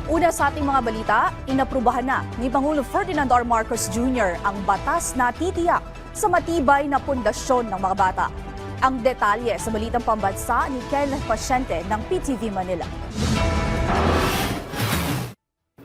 Una sa ating mga balita, inaprubahan na ni Pangulong Ferdinand R. Marcos Jr. ang batas na titiyak sa matibay na pundasyon ng mga bata. Ang detalye sa balitang pambansa ni Kenneth Pasyente ng PTV Manila.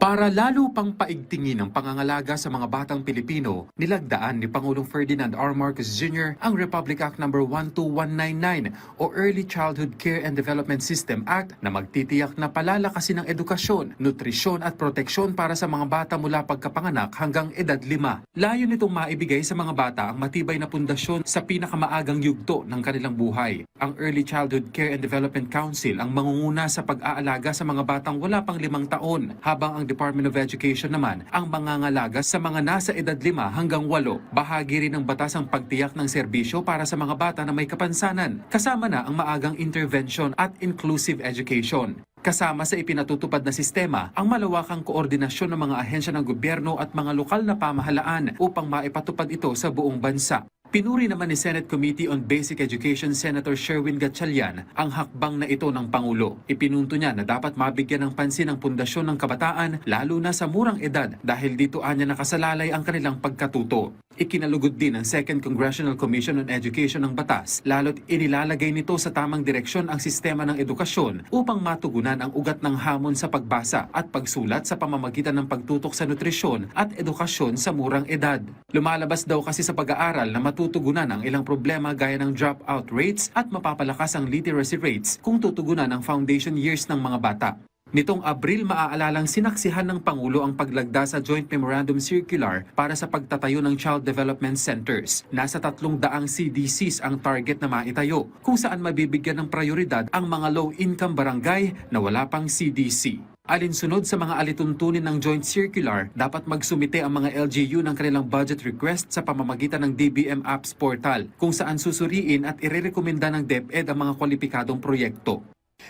Para lalo pang paigtingin ang pangangalaga sa mga batang Pilipino, nilagdaan ni Pangulong Ferdinand R. Marcos Jr. ang Republic Act No. 12199 o Early Childhood Care and Development System Act na magtitiyak na palalakasin ng edukasyon, nutrisyon at proteksyon para sa mga bata mula pagkapanganak hanggang edad 5. Layo nitong maibigay sa mga bata ang matibay na pundasyon sa pinakamaagang yugto ng kanilang buhay. Ang Early Childhood Care and Development Council ang mangunguna sa pag-aalaga sa mga batang wala pang 5 taon, habang ang Department of Education naman ang mangangalaga sa mga nasa edad 5 hanggang 8. Bahagi rin ng batas ang pagtiyak ng serbisyo para sa mga bata na may kapansanan. Kasama na ang maagang intervention at inclusive education. Kasama sa ipinatutupad na sistema ang malawakang koordinasyon ng mga ahensya ng gobyerno at mga lokal na pamahalaan upang maipatupad ito sa buong bansa. Pinuri naman ni Senate Committee on Basic Education Senator Sherwin Gatchalian ang hakbang na ito ng Pangulo. Ipinunto niya na dapat mabigyan ng pansin ang pundasyon ng kabataan lalo na sa murang edad dahil dito anya nakasalalay ang kanilang pagkatuto. Ikinalugod din ng Second Congressional Commission on Education ng batas lalo't inilalagay nito sa tamang direksyon ang sistema ng edukasyon upang matugunan ang ugat ng hamon sa pagbasa at pagsulat sa pamamagitan ng pagtutok sa nutrisyon at edukasyon sa murang edad. Lumalabas daw kasi sa pag-aaral na matutugunan ang ilang problema gaya ng dropout rates at mapapalakas ang literacy rates kung tutugunan ang foundation years ng mga bata. Nitong Abril, maaalalang sinaksihan ng Pangulo ang paglagda sa Joint Memorandum Circular para sa pagtatayo ng Child Development Centers. Nasa 300 CDCs ang target na maitayo, kung saan mabibigyan ng prioridad ang mga low-income barangay na wala pang CDC. Alinsunod sa mga alituntunin ng Joint Circular, dapat magsumite ang mga LGU ng kanilang budget request sa pamamagitan ng DBM Apps Portal, kung saan susuriin at irerekomenda ng DepEd ang mga kwalipikadong proyekto.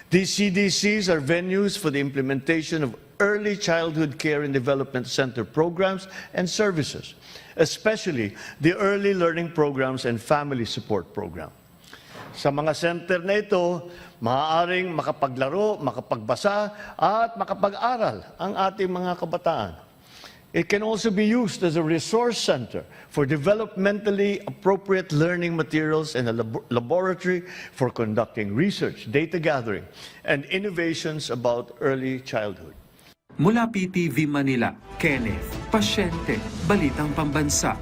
These CDCs are venues for the implementation of early childhood care and development center programs and services, especially the early learning programs and family support program. Sa mga center na ito, maaaring makapaglaro, makapagbasa at makapag-aral ang ating mga kabataan. It can also be used as a resource center for developmentally appropriate learning materials and a laboratory for conducting research, data gathering, and innovations about early childhood. Mula PTV Manila, Kenneth Pasyente, Balitang Pambansa.